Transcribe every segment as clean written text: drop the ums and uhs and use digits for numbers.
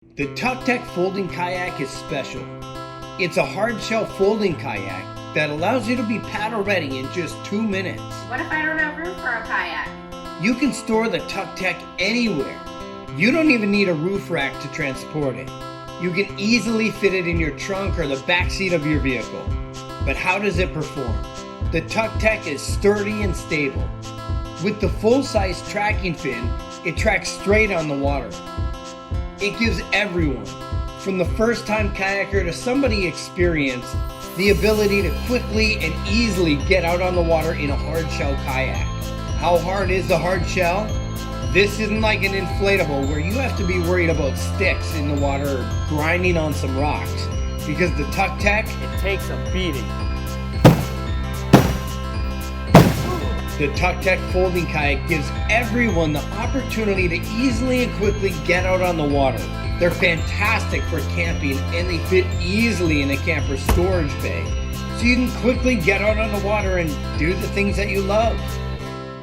The Tucktec Folding Kayak is special. It's a hard-shell folding kayak that allows you to be paddle ready in just 2 minutes. What if I don't have room for a kayak? You can store the Tucktec anywhere. You don't even need a roof rack to transport it. You can easily fit it in your trunk or the back seat of your vehicle. But how does it perform? The Tucktec is sturdy and stable. With the full-size tracking fin, it tracks straight on the water. It gives everyone, from the first-time kayaker to somebody experienced, the ability to quickly and easily get out on the water in a hard-shell kayak. How hard is the hard shell? This isn't like an inflatable where you have to be worried about sticks in the water or grinding on some rocks. Because the Tucktec, It takes a beating. the Tucktec Folding Kayak gives everyone the opportunity to easily and quickly get out on the water. They're fantastic for camping and they fit easily in a camper storage bay. So you can quickly get out on the water and do the things that you love.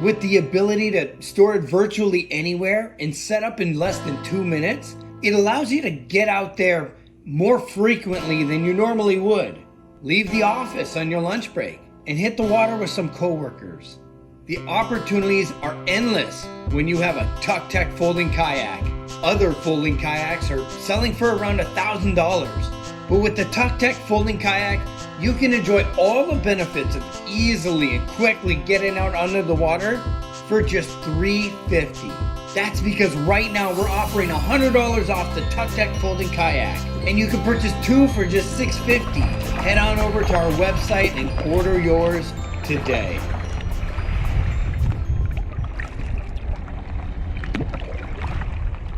With the ability to store it virtually anywhere and set up in less than 2 minutes, it allows you to get out there more frequently than you normally would. Leave the office on your lunch break and hit the water with some coworkers. The opportunities are endless when you have a Tucktec folding kayak. Other folding kayaks are selling for around $1,000. But with the Tucktec folding kayak, you can enjoy all the benefits of easily and quickly getting out under the water for just $350. That's because right now we're offering $100 off the Tucktec folding kayak, and you can purchase 2 for just $650. Head on over to our website and order yours today.